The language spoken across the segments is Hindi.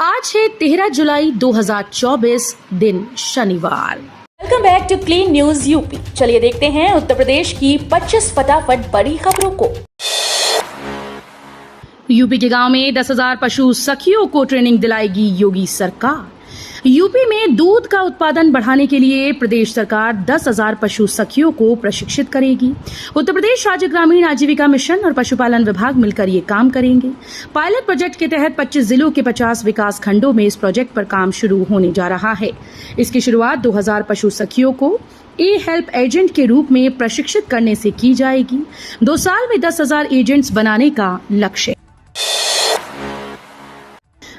आज है 13 जुलाई 2024 दिन शनिवार। Welcome back to clean news UP. चलिए देखते हैं उत्तर प्रदेश की 25 फटाफट बड़ी खबरों को। यूपी के गांव में 10,000 पशु सखियों को ट्रेनिंग दिलाएगी योगी सरकार। यूपी में दूध का उत्पादन बढ़ाने के लिए प्रदेश सरकार 10,000 पशु सखियों को प्रशिक्षित करेगी। उत्तर प्रदेश राज्य ग्रामीण आजीविका मिशन और पशुपालन विभाग मिलकर ये काम करेंगे। पायलट प्रोजेक्ट के तहत 25 जिलों के 50 विकास खंडों में इस प्रोजेक्ट पर काम शुरू होने जा रहा है। इसकी शुरुआत 2,000 पशु सखियों को ई हेल्प एजेंट के रूप में प्रशिक्षित करने से की जाएगी। 2 साल में 10,000 एजेंट्स बनाने का लक्ष्य।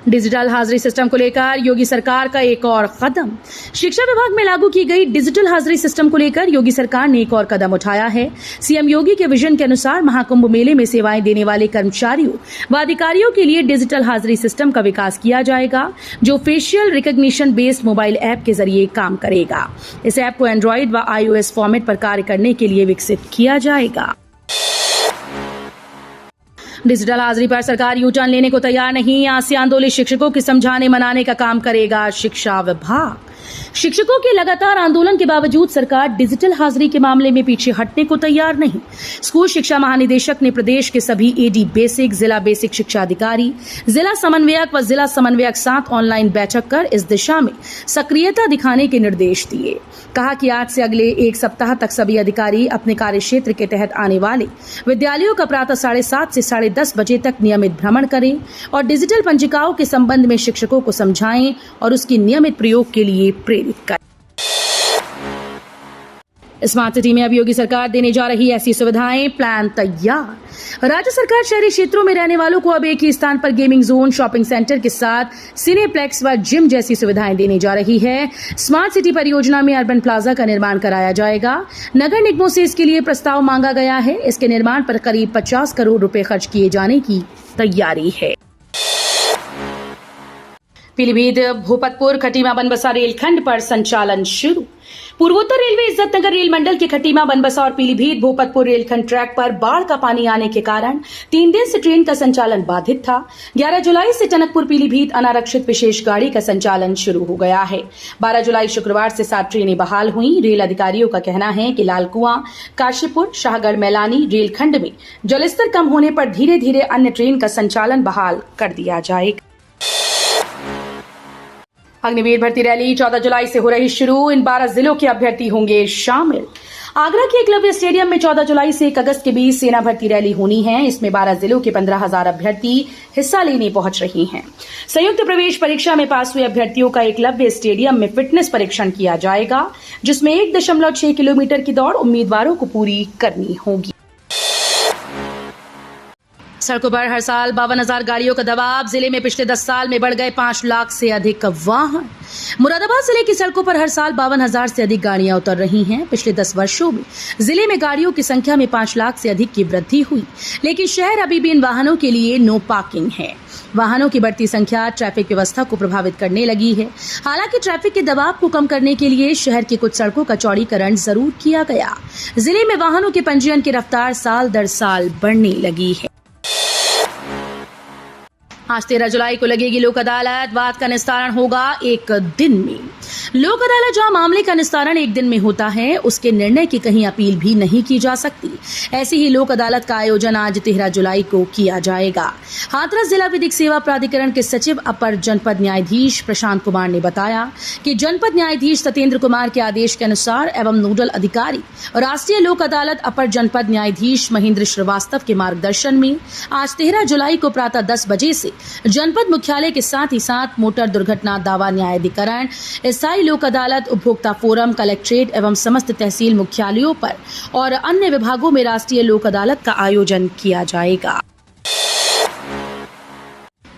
डिजिटल हाजिरी सिस्टम को लेकर योगी सरकार का एक और कदम। शिक्षा विभाग में लागू की गई डिजिटल हाजिरी सिस्टम को लेकर योगी सरकार ने एक और कदम उठाया है। सीएम योगी के विजन के अनुसार महाकुंभ मेले में सेवाएं देने वाले कर्मचारियों व अधिकारियों के लिए डिजिटल हाजिरी सिस्टम का विकास किया जाएगा, जो facial recognition based mobile app के जरिए काम करेगा। इस ऐप को एंड्रॉइड व iOS फॉर्मेट पर कार्य करने के लिए विकसित किया जाएगा। डिजिटल हाजिरी पर सरकार यू टर्न लेने को तैयार नहीं। आज से आंदोलित शिक्षकों के समझाने मनाने का काम करेगा शिक्षा विभाग। शिक्षकों के लगातार आंदोलन के बावजूद सरकार डिजिटल हाजिरी के मामले में पीछे हटने को तैयार नहीं। स्कूल शिक्षा महानिदेशक ने प्रदेश के सभी एडी बेसिक, जिला बेसिक शिक्षा अधिकारी, जिला समन्वयक व जिला समन्वयक साथ ऑनलाइन बैठक कर इस दिशा में सक्रियता दिखाने के निर्देश दिए। कहा कि आज से अगले 1 सप्ताह तक सभी अधिकारी अपने कार्यक्षेत्र के तहत आने वाले विद्यालयों का प्रातः 7:30 से 10:30 बजे तक नियमित भ्रमण करें और डिजिटल पंजिकाओं के संबंध में शिक्षकों को समझाएं और उसकी नियमित प्रयोग के लिए प्रेरित करें। स्मार्ट सिटी में अब योगी सरकार देने जा रही ऐसी सुविधाएं, प्लान तैयार। राज्य सरकार शहरी क्षेत्रों में रहने वालों को अब एक ही स्थान पर गेमिंग जोन, शॉपिंग सेंटर के साथ सिनेप्लेक्स व जिम जैसी सुविधाएं देने जा रही है। स्मार्ट सिटी परियोजना में अर्बन प्लाजा का निर्माण कराया जाएगा। नगर निगमों से इसके लिए प्रस्ताव मांगा गया है। इसके निर्माण पर करीब 50 करोड़ रुपए खर्च किए जाने की तैयारी है। पीलीभीत भोपतपुर खटीमा बनबसा रेलखंड पर संचालन शुरू। पूर्वोत्तर रेलवे इज्जत नगर रेल मंडल के खटीमा बनबसा और पीलीभीत भोपतपुर रेलखंड ट्रैक पर बाढ़ का पानी आने के कारण 3 दिन से ट्रेन का संचालन बाधित था। 11 जुलाई से टनकपुर पीलीभीत अनारक्षित विशेष गाड़ी का संचालन शुरू हो गया है। 12 जुलाई शुक्रवार से 7 ट्रेनें बहाल हुई। रेल अधिकारियों का कहना है कि लालकुआं, काशीपुर, शाहगढ़, मैलानी रेलखंड में जलस्तर कम होने पर धीरे धीरे अन्य ट्रेन का संचालन बहाल कर दिया जाएगा। अग्निवीर भर्ती रैली 14 जुलाई से हो रही शुरू। इन 12 जिलों के अभ्यर्थी होंगे शामिल। आगरा के एकलव्य स्टेडियम में 14 जुलाई से 1 अगस्त के बीच सेना भर्ती रैली होनी है। इसमें 12 जिलों के 15,000 अभ्यर्थी हिस्सा लेने पहुंच रही हैं। संयुक्त प्रवेश परीक्षा में पास हुए अभ्यर्थियों का एकलव्य स्टेडियम में फिटनेस परीक्षण किया जाएगा, जिसमें 1.6 किलोमीटर की दौड़ उम्मीदवारों को पूरी करनी होगी। सड़कों पर हर साल 52,000 गाड़ियों का दबाव। जिले में पिछले 10 साल में बढ़ गए 5 लाख से अधिक वाहन। मुरादाबाद जिले की सड़कों पर हर साल 52,000 से अधिक गाड़ियां उतर रही हैं। पिछले 10 वर्षों में जिले में गाड़ियों की संख्या में 5 लाख से अधिक की वृद्धि हुई, लेकिन शहर अभी भी इन वाहनों के लिए नो पार्किंग है। वाहनों की बढ़ती संख्या ट्रैफिक व्यवस्था को प्रभावित करने लगी है। हालांकि ट्रैफिक के दबाव को कम करने के लिए शहर की कुछ सड़कों का चौड़ीकरण जरूर किया गया। जिले में वाहनों के पंजीयन की रफ्तार साल दर साल बढ़ने लगी है। आज 13 जुलाई को लगेगी लोक अदालत। वाद का निस्तारण होगा 1 दिन में। लोक अदालत जहां मामले का निस्तारण 1 दिन में होता है, उसके निर्णय की कहीं अपील भी नहीं की जा सकती। ऐसी ही लोक अदालत का आयोजन आज 13 जुलाई को किया जाएगा। हाथरस जिला विधिक सेवा प्राधिकरण के सचिव अपर जनपद न्यायाधीश प्रशांत कुमार ने बताया कि जनपद न्यायाधीश सत्येंद्र कुमार के आदेश के अनुसार एवं नोडल अधिकारी और राष्ट्रीय लोक अदालत अपर जनपद न्यायाधीश महेंद्र श्रीवास्तव के मार्गदर्शन में आज 13 जुलाई को प्रातः 10 बजे से जनपद मुख्यालय के साथ ही साथ मोटर दुर्घटना दावा न्यायाधिकरण, स्थायी लोक अदालत, उपभोक्ता फोरम, कलेक्ट्रेट एवं समस्त तहसील मुख्यालयों पर और अन्य विभागों में राष्ट्रीय लोक अदालत का आयोजन किया जाएगा।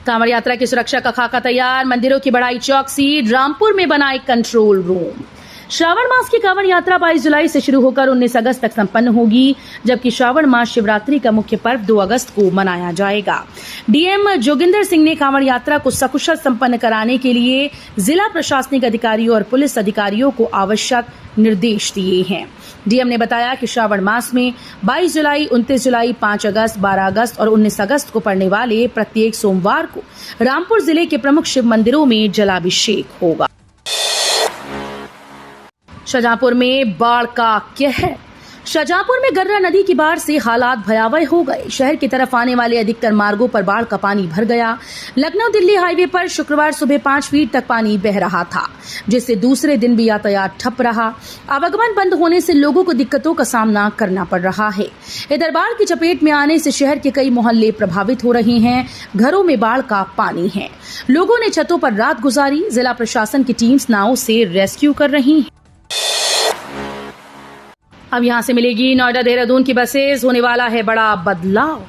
कांवड़ यात्रा की सुरक्षा का खाका तैयार। मंदिरों की बढ़ाई चौकसी। रामपुर में बनाए कंट्रोल रूम। श्रावण मास की कांवड़ यात्रा 22 जुलाई से शुरू होकर 19 अगस्त तक संपन्न होगी, जबकि श्रावण मास शिवरात्रि का मुख्य पर्व 2 अगस्त को मनाया जाएगा। डीएम जोगिंदर सिंह ने कांवड़ यात्रा को सकुशल संपन्न कराने के लिए जिला प्रशासनिक अधिकारियों और पुलिस अधिकारियों को आवश्यक निर्देश दिए हैं। डीएम ने बताया कि श्रावण मास में 22 जुलाई, 29 जुलाई, 5 अगस्त, 12 अगस्त और 19 अगस्त को पड़ने वाले प्रत्येक सोमवार को रामपुर जिले के प्रमुख शिव मंदिरों में जलाभिषेक होगा। शाहजहांपुर में बाढ़ का कहर। शाहजहांपुर में गर्रा नदी की बाढ़ से हालात भयावह हो गए। शहर की तरफ आने वाले अधिकतर मार्गों पर बाढ़ का पानी भर गया। लखनऊ दिल्ली हाईवे पर शुक्रवार सुबह 5 फीट तक पानी बह रहा था, जिससे दूसरे दिन भी यातायात ठप रहा। आवागमन बंद होने से लोगों को दिक्कतों का सामना करना पड़ रहा है। इधर बाढ़ की चपेट में आने से शहर के कई मोहल्ले प्रभावित हो रहे हैं। घरों में बाढ़ का पानी है। लोगों ने छतों पर रात गुजारी। जिला प्रशासन की टीम्स नावों से रेस्क्यू कर रही है। अब यहां से मिलेगी नोएडा देहरादून की बसेस। होने वाला है बड़ा बदलाव।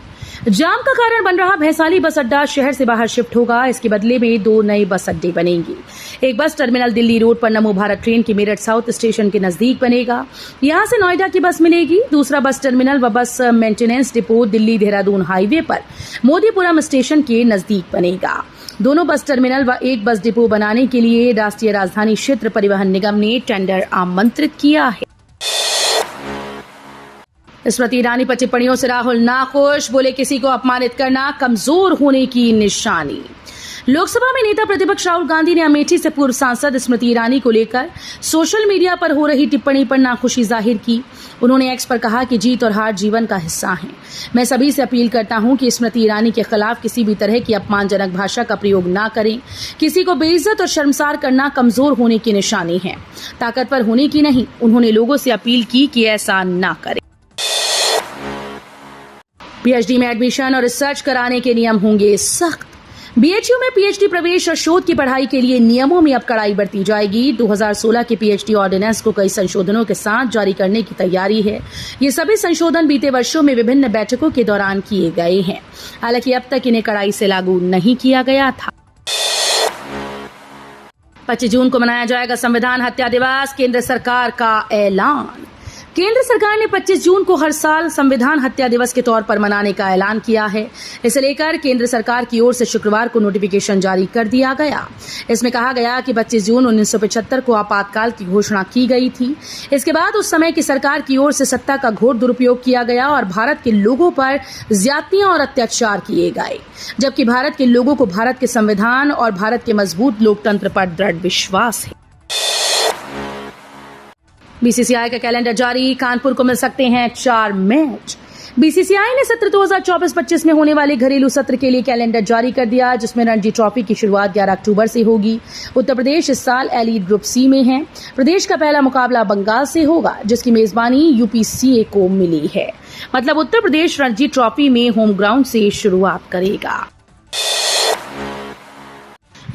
जाम का कारण बन रहा भैंसाली बस अड्डा शहर से बाहर शिफ्ट होगा। इसके बदले में 2 नए बस अड्डे बनेंगे। एक बस टर्मिनल दिल्ली रोड पर नमो भारत ट्रेन के मेरठ साउथ स्टेशन के नजदीक बनेगा। यहां से नोएडा की बस मिलेगी। दूसरा बस टर्मिनल व बस maintenance depot Delhi Dehradun highway पर मोदीपुरम स्टेशन के नजदीक बनेगा। दोनों बस टर्मिनल व एक बस डिपो बनाने के लिए राष्ट्रीय राजधानी क्षेत्र परिवहन निगम ने टेंडर आमंत्रित किया है। स्मृति ईरानी पर टिप्पणियों से राहुल नाखुश। बोले किसी को अपमानित करना कमजोर होने की निशानी। लोकसभा में नेता प्रतिपक्ष राहुल गांधी ने अमेठी से पूर्व सांसद स्मृति ईरानी को लेकर सोशल मीडिया पर हो रही टिप्पणी पर नाखुशी जाहिर की। उन्होंने एक्स पर कहा कि जीत और हार जीवन का हिस्सा है। मैं सभी से अपील करता हूं कि स्मृति ईरानी के खिलाफ किसी भी तरह की अपमानजनक भाषा का प्रयोग ना करें। किसी को बेइज्जत और शर्मसार करना कमजोर होने की निशानी है, ताकतवर होने की नहीं। उन्होंने लोगों से अपील की कि ऐसा ना करें। पीएचडी में एडमिशन और रिसर्च कराने के नियम होंगे सख्त। बीएचयू में पीएचडी प्रवेश और शोध की पढ़ाई के लिए नियमों में अब कड़ाई बरती जाएगी। 2016 के पीएचडी ऑर्डिनेंस को कई संशोधनों के साथ जारी करने की तैयारी है। ये सभी संशोधन बीते वर्षों में विभिन्न बैठकों के दौरान किए गए हैं। हालांकि अब तक इन्हें कड़ाई से लागू नहीं किया गया था। 25 जून को मनाया जाएगा संविधान हत्या दिवस। केंद्र सरकार का ऐलान। केंद्र सरकार ने 25 जून को हर साल संविधान हत्या दिवस के तौर पर मनाने का ऐलान किया है। इसे लेकर केंद्र सरकार की ओर से शुक्रवार को नोटिफिकेशन जारी कर दिया गया। इसमें कहा गया कि 25 जून 1975 को आपातकाल की घोषणा की गई थी। इसके बाद उस समय की सरकार की ओर से सत्ता का घोर दुरुपयोग किया गया और भारत के लोगों पर ज्यादतियां और अत्याचार किए गए, जबकि भारत के लोगों को भारत के संविधान और भारत के मजबूत लोकतंत्र पर दृढ़ विश्वास है। बीसीसीआई का कैलेंडर जारी। कानपुर को मिल सकते हैं 4 मैच। बीसीसीआई ने सत्र 2024-25 में होने वाले घरेलू सत्र के लिए कैलेंडर जारी कर दिया, जिसमें रणजी ट्रॉफी की शुरुआत 11 अक्टूबर से होगी। उत्तर प्रदेश इस साल एलीट ग्रुप सी में है। प्रदेश का पहला मुकाबला बंगाल से होगा, जिसकी मेजबानी यूपीसीए को मिली है। मतलब उत्तर प्रदेश रणजी ट्रॉफी में होम ग्राउंड से शुरुआत करेगा।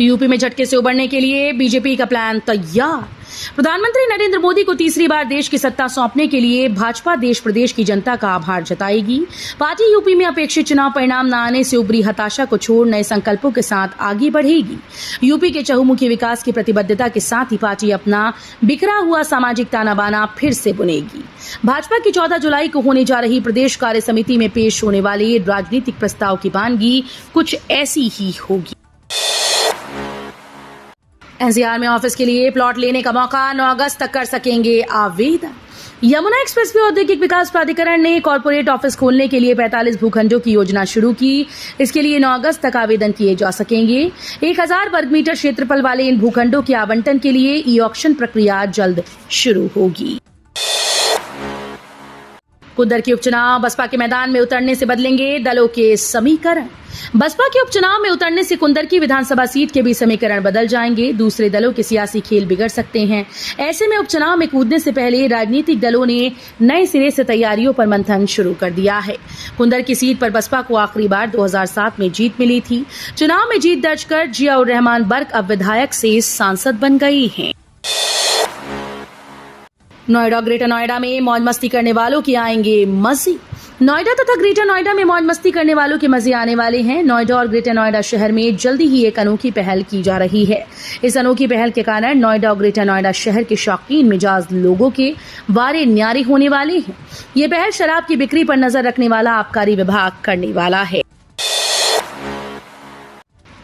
यूपी में झटके से उबरने के लिए बीजेपी का प्लान तैयार। प्रधानमंत्री नरेंद्र मोदी को तीसरी बार देश की सत्ता सौंपने के लिए भाजपा देश प्रदेश की जनता का आभार जताएगी। पार्टी यूपी में अपेक्षित चुनाव परिणाम न आने से उभरी हताशा को छोड़ नए संकल्पों के साथ आगे बढ़ेगी। यूपी के चहुमुखी विकास की प्रतिबद्धता के साथ ही पार्टी अपना बिखरा हुआ सामाजिक ताना बाना फिर से बुनेगी। भाजपा की 14 जुलाई को होने जा रही प्रदेश कार्य समिति में पेश होने वाले राजनीतिक प्रस्ताव की वानगी कुछ ऐसी ही होगी। एनसीआर में ऑफिस के लिए प्लॉट लेने का मौका 9 अगस्त तक कर सकेंगे आवेदन। यमुना एक्सप्रेसवे औद्योगिक विकास प्राधिकरण ने कॉर्पोरेट ऑफिस खोलने के लिए 45 भूखंडों की योजना शुरू की। इसके लिए 9 अगस्त तक आवेदन किए जा सकेंगे। 1000 वर्ग मीटर क्षेत्रफल वाले इन भूखंडों के आवंटन के लिए ई ऑक्शन प्रक्रिया जल्द शुरू होगी। कुंदर के उपचुनाव। बसपा के मैदान में उतरने से बदलेंगे दलों के समीकरण। बसपा के उपचुनाव में उतरने से कुंदर की विधानसभा सीट के भी समीकरण बदल जाएंगे। दूसरे दलों के सियासी खेल बिगड़ सकते हैं। ऐसे में उपचुनाव में कूदने से पहले राजनीतिक दलों ने नए सिरे से तैयारियों पर मंथन शुरू कर दिया है। कुंदर की सीट पर बसपा को आखिरी बार 2007 में जीत मिली थी। चुनाव में जीत दर्ज कर जियाउर रहमान बर्क अब विधायक से सांसद बन गई हैं। नोएडा और ग्रेटर नोएडा में मौज मस्ती करने वालों की आएंगे मजे। नोएडा तथा ग्रेटर नोएडा में मौज मस्ती करने वालों के मजे आने वाले हैं। नोएडा और ग्रेटर नोएडा शहर में जल्दी ही एक अनोखी पहल की जा रही है। इस अनोखी पहल के कारण नोएडा और ग्रेटर नोएडा शहर के शौकीन मिजाज लोगों के वारे न्यारे होने वाले हैं। ये पहल शराब की बिक्री पर नजर रखने वाला आबकारी विभाग करने वाला है।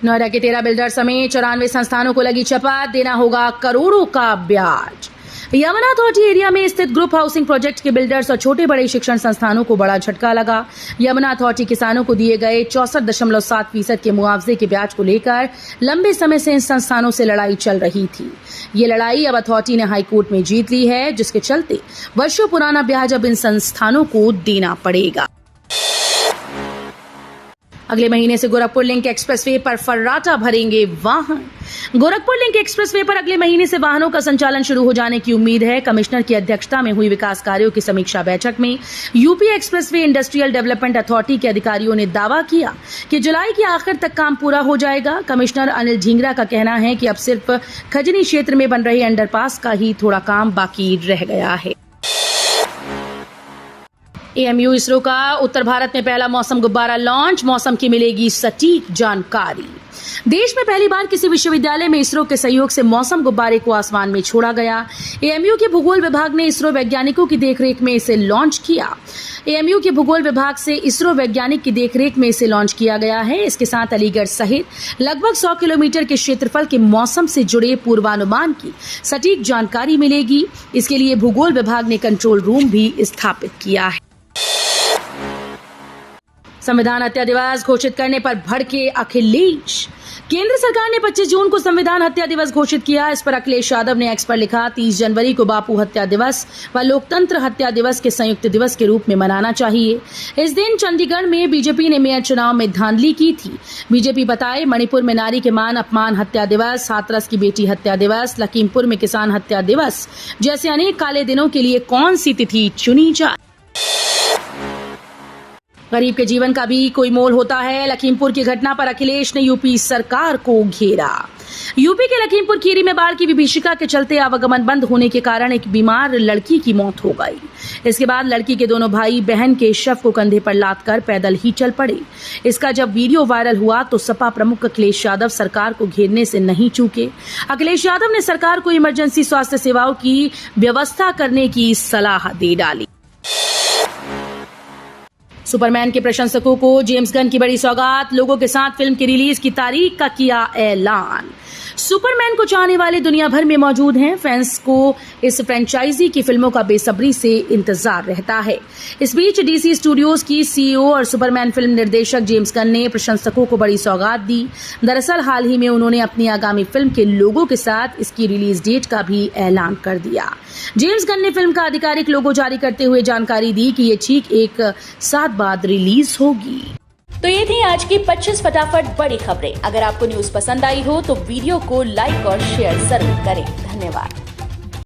नोएडा के 13 बिल्डर समेत 94 संस्थानों को लगी चपात। देना होगा करोड़ों का ब्याज। यमुना अथॉरिटी एरिया में स्थित ग्रुप हाउसिंग प्रोजेक्ट के बिल्डर्स और छोटे बड़े शिक्षण संस्थानों को बड़ा झटका लगा। यमुना अथॉरिटी किसानों को दिए गए 64.7% के मुआवजे के ब्याज को लेकर लंबे समय से इन संस्थानों से लड़ाई चल रही थी। ये लड़ाई अब अथॉरिटी ने हाईकोर्ट में जीत ली है, जिसके चलते वर्षों पुराना ब्याज अब इन संस्थानों को देना पड़ेगा। अगले महीने से गोरखपुर लिंक एक्सप्रेसवे पर फर्राटा भरेंगे वाहन। गोरखपुर लिंक एक्सप्रेसवे पर अगले महीने से वाहनों का संचालन शुरू हो जाने की उम्मीद है। कमिश्नर की अध्यक्षता में हुई विकास कार्यों की समीक्षा बैठक में UP expressway industrial development authority के अधिकारियों ने दावा किया कि जुलाई के आखिर तक काम पूरा हो जाएगा। कमिश्नर अनिल ढींगरा का कहना है कि अब सिर्फ खजनी क्षेत्र में बन रहे अंडरपास का ही थोड़ा काम बाकी रह गया है। एएमयू इसरो का उत्तर भारत में पहला मौसम गुब्बारा लॉन्च, मौसम की मिलेगी सटीक जानकारी। देश में पहली बार किसी विश्वविद्यालय में इसरो के सहयोग से मौसम गुब्बारे को आसमान में छोड़ा गया। एएमयू के भूगोल विभाग ने इसरो वैज्ञानिकों की देखरेख में इसे लॉन्च किया। एएमयू के भूगोल विभाग से इसरो वैज्ञानिक की देखरेख में इसे लॉन्च किया गया है। इसके साथ अलीगढ़ सहित लगभग 100 किलोमीटर के क्षेत्रफल के मौसम से जुड़े पूर्वानुमान की सटीक जानकारी मिलेगी। इसके लिए भूगोल विभाग ने कंट्रोल रूम भी स्थापित किया है। संविधान हत्या दिवस घोषित करने पर भड़के अखिलेश। केंद्र सरकार ने 25 जून को संविधान हत्या दिवस घोषित किया। इस पर अखिलेश यादव ने एक्स पर लिखा, 30 जनवरी को बापू हत्या दिवस व लोकतंत्र हत्या दिवस के संयुक्त दिवस के रूप में मनाना चाहिए। इस दिन चंडीगढ़ में बीजेपी ने मेयर चुनाव में धांधली की थी। बीजेपी बताए, मणिपुर में नारी के मान अपमान हत्या दिवस, हाथरस की बेटी हत्या दिवस, लखीमपुर में किसान हत्या दिवस जैसे अनेक काले दिनों के लिए कौन सी तिथि चुनी जाए। गरीब के जीवन का भी कोई मोल होता है। लखीमपुर की घटना पर अखिलेश ने यूपी सरकार को घेरा। यूपी के लखीमपुर खीरी में बाढ़ की विभीषिका के चलते आवागमन बंद होने के कारण एक बीमार लड़की की मौत हो गई। इसके बाद लड़की के दोनों भाई बहन के शव को कंधे पर लाद कर पैदल ही चल पड़े। इसका जब वीडियो वायरल हुआ तो सपा प्रमुख अखिलेश यादव सरकार को घेरने से नहीं चूके। अखिलेश यादव ने सरकार को इमरजेंसी स्वास्थ्य सेवाओं की व्यवस्था करने की सलाह दे डाली। सुपरमैन के प्रशंसकों को जेम्स गन की बड़ी सौगात, लोगों के साथ फिल्म की रिलीज की तारीख का किया ऐलान। सुपरमैन को चाहने वाले दुनिया भर में मौजूद हैं। फैंस को इस फ्रेंचाइजी की फिल्मों का बेसब्री से इंतजार रहता है। इस बीच डीसी स्टूडियोज की सीईओ और सुपरमैन फिल्म निर्देशक जेम्स गन ने प्रशंसकों को बड़ी सौगात दी। दरअसल हाल ही में उन्होंने अपनी आगामी फिल्म के लोगो के साथ इसकी रिलीज डेट का भी ऐलान कर दिया। जेम्स गन ने फिल्म का आधिकारिक लोगो जारी करते हुए जानकारी दी कि ये ठीक एक साल बाद रिलीज होगी। तो ये थी आज की 25 फटाफट बड़ी खबरें। अगर आपको न्यूज पसंद आई हो तो वीडियो को लाइक और शेयर जरूर करें। धन्यवाद।